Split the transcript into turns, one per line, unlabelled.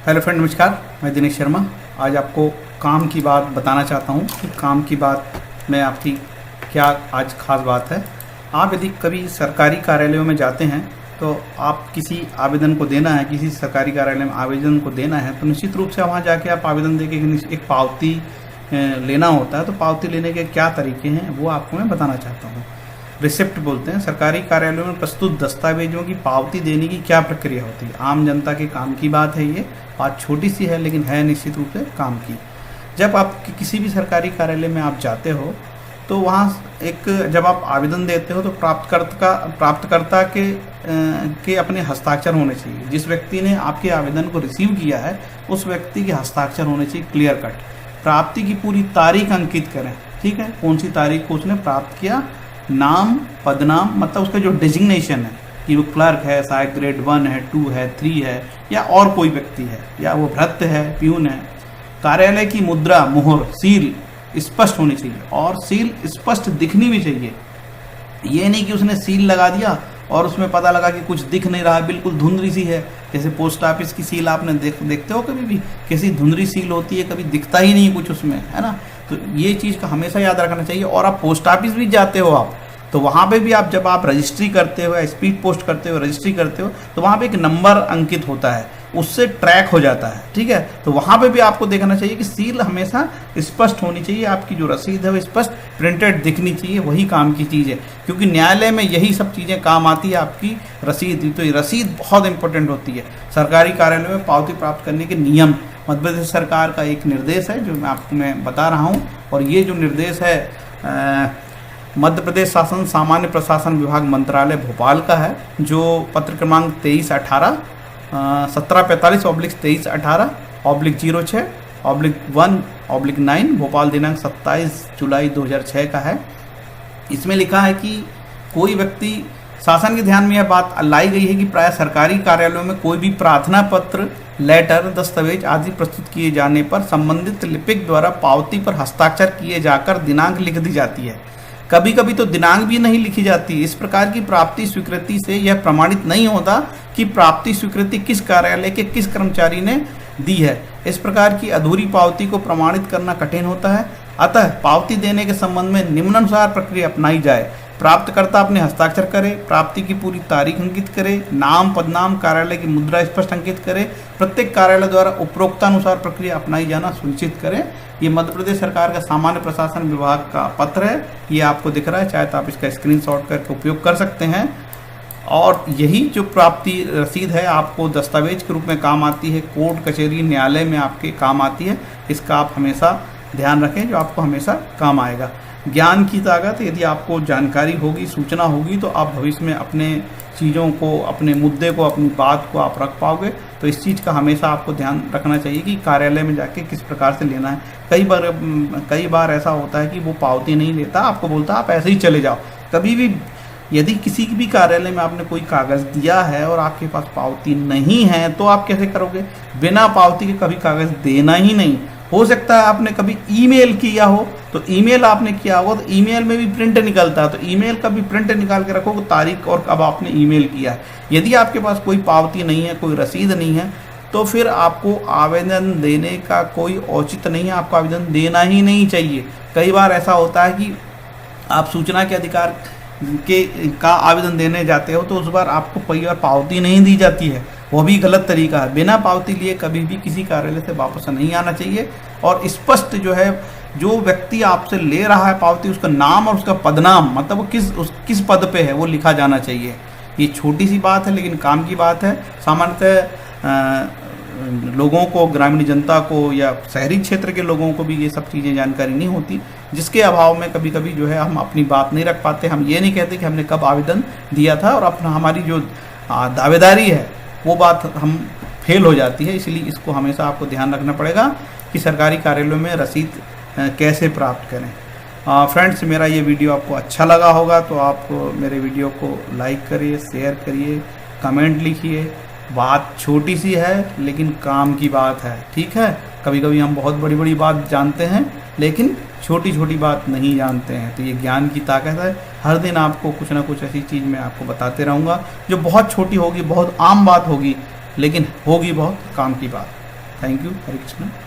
Hello friend, नमस्कार। मैं दिनेश शर्मा आज आपको काम की बात बताना चाहता हूँ कि काम की बात में आपकी क्या आज खास बात है। आप यदि कभी सरकारी कार्यालयों में जाते हैं तो आप किसी आवेदन को देना है, किसी सरकारी कार्यालय में आवेदन को देना है तो निश्चित रूप से वहाँ जाके आप आवेदन दे के एक पावती लेना होता है। तो पावती लेने के क्या तरीके हैं वो आपको मैं बताना चाहता हूँ। रिसिप्ट बोलते हैं। सरकारी कार्यालयों में प्रस्तुत दस्तावेजों की पावती देने की क्या प्रक्रिया होती है। आम जनता के काम की बात है। ये बात छोटी सी है लेकिन है निश्चित रूप से काम की। जब आप किसी भी सरकारी कार्यालय में आप जाते हो तो वहाँ जब आप आवेदन देते हो तो प्राप्तकर्ता के अपने हस्ताक्षर होने चाहिए। जिस व्यक्ति ने आपके आवेदन को रिसीव किया है उस व्यक्ति के हस्ताक्षर होने चाहिए क्लियर कट। प्राप्ति की पूरी तारीख अंकित करें, ठीक है, कौन सी तारीख को उसने प्राप्त किया, नाम, पदनाम, मतलब उसका जो डेजिग्नेशन है कि वो क्लर्क है, शायद ग्रेड 1 है, 2 है, 3 है या और कोई व्यक्ति है, या वो भृत्य है, प्यून है। कार्यालय की मुद्रा, मोहर, सील स्पष्ट होनी चाहिए और सील स्पष्ट दिखनी भी चाहिए। ये नहीं कि उसने सील लगा दिया और उसमें पता लगा कि कुछ दिख नहीं रहा, बिल्कुल धुंधली सी है। जैसे पोस्ट ऑफिस की सील आपने देखते हो कभी भी, कैसी धुंधली सील होती है, कभी दिखता ही नहीं कुछ उसमें, है ना। तो ये चीज़ का हमेशा याद रखना चाहिए। और आप पोस्ट ऑफिस भी जाते हो आप तो वहाँ पे भी आप जब आप रजिस्ट्री करते हो या स्पीड पोस्ट करते हो, रजिस्ट्री करते हो तो वहाँ पे एक नंबर अंकित होता है, उससे ट्रैक हो जाता है, ठीक है। तो वहाँ पे भी आपको देखना चाहिए कि सील हमेशा स्पष्ट होनी चाहिए, आपकी जो रसीद है वो स्पष्ट प्रिंटेड दिखनी चाहिए। वही काम की चीज़ है, क्योंकि न्यायालय में यही सब चीज़ें काम आती है, आपकी रसीद। तो ये रसीद बहुत इंपॉर्टेंट होती है। सरकारी कार्यालय में पावती प्राप्त करने के नियम मध्य प्रदेश सरकार का एक निर्देश है जो मैं बता रहा हूँ। और ये जो निर्देश है मध्य प्रदेश शासन सामान्य प्रशासन विभाग मंत्रालय भोपाल का है, जो पत्र क्रमांक 2318 1745/2318/06/1/9 भोपाल दिनांक 27 जुलाई 2006 का है। इसमें लिखा है कि कोई व्यक्ति, शासन के ध्यान में यह बात लाई गई है कि प्राय सरकारी कार्यालयों में कोई भी प्रार्थना पत्र, लेटर, दस्तावेज आदि प्रस्तुत किए जाने पर संबंधित लिपिक द्वारा पावती पर हस्ताक्षर किए जाकर दिनांक लिख दी जाती है। कभी कभी तो दिनांक भी नहीं लिखी जाती। इस प्रकार की प्राप्ति स्वीकृति से यह प्रमाणित नहीं होता कि प्राप्ति स्वीकृति किस कार्यालय के किस कर्मचारी ने दी है। इस प्रकार की अधूरी पावती को प्रमाणित करना कठिन होता है। अतः पावती देने के संबंध में निम्नानुसार प्रक्रिया अपनाई जाए। प्राप्तकर्ता अपने हस्ताक्षर करे, प्राप्ति की पूरी तारीख अंकित करे, नाम, पदनाम, कार्यालय की मुद्रा स्पष्ट अंकित करे। प्रत्येक कार्यालय द्वारा उपरोक्तानुसार प्रक्रिया अपनाई जाना सुनिश्चित करें। ये मध्य प्रदेश सरकार का सामान्य प्रशासन विभाग का पत्र है, ये आपको दिख रहा है, चाहे तो आप इसका स्क्रीनशॉट करके उपयोग कर सकते हैं। और यही जो प्राप्ति रसीद है आपको दस्तावेज के रूप में काम आती है, कोर्ट कचहरी न्यायालय में आपके काम आती है। इसका आप हमेशा ध्यान रखें, जो आपको हमेशा काम आएगा। ज्ञान की ताकत, यदि आपको जानकारी होगी, सूचना होगी तो आप भविष्य में अपने चीज़ों को, अपने मुद्दे को, अपनी बात को आप रख पाओगे। तो इस चीज़ का हमेशा आपको ध्यान रखना चाहिए कि कार्यालय में जाके किस प्रकार से लेना है। कई बार ऐसा होता है कि वो पावती नहीं लेता, आपको बोलता आप ऐसे ही चले जाओ। कभी भी यदि किसी भी कार्यालय में आपने कोई कागज़ दिया है और आपके पास पावती नहीं है तो आप कैसे करोगे। बिना पावती के कभी कागज़ देना ही नहीं। हो सकता है आपने कभी ईमेल किया हो, तो ईमेल आपने किया होगा तो ईमेल में भी प्रिंट निकलता है, तो ईमेल का भी प्रिंट निकाल के रखो, तारीख और कब आपने ईमेल किया है। यदि आपके पास कोई पावती नहीं है, कोई रसीद नहीं है, तो फिर आपको आवेदन देने का कोई औचित्य नहीं है, आपको आवेदन देना ही नहीं चाहिए। कई बार ऐसा होता है कि आप सूचना के अधिकार का आवेदन देने जाते हो तो उस बार आपको कई बार पावती नहीं दी जाती है, वो भी गलत तरीका है। बिना पावती लिए कभी भी किसी कार्यालय से वापस नहीं आना चाहिए। और स्पष्ट जो व्यक्ति आपसे ले रहा है पावती, उसका नाम और उसका पदनाम, मतलब वो किस पद पे है वो लिखा जाना चाहिए। ये छोटी सी बात है लेकिन काम की बात है। सामान्यतः लोगों को, ग्रामीण जनता को या शहरी क्षेत्र के लोगों को भी ये सब चीज़ें जानकारी नहीं होती, जिसके अभाव में कभी कभी जो है हम अपनी बात नहीं रख पाते। हम ये नहीं कहते कि हमने कब आवेदन दिया था और अपना हमारी जो दावेदारी है वो बात हम फेल हो जाती है। इसलिए इसको हमेशा आपको ध्यान रखना पड़ेगा कि सरकारी कार्यालयों में रसीद कैसे प्राप्त करें। फ्रेंड्स, मेरा ये वीडियो आपको अच्छा लगा होगा तो आप मेरे वीडियो को लाइक करिए, शेयर करिए, कमेंट लिखिए। बात छोटी सी है लेकिन काम की बात है, ठीक है। कभी कभी हम बहुत बड़ी बड़ी बात जानते हैं लेकिन छोटी छोटी बात नहीं जानते हैं। तो ये ज्ञान की ताकत है। हर दिन आपको कुछ ना कुछ ऐसी चीज़ मैं आपको बताते रहूँगा जो बहुत छोटी होगी, बहुत आम बात होगी, लेकिन होगी बहुत काम की बात। Thank you. हरे कृष्ण।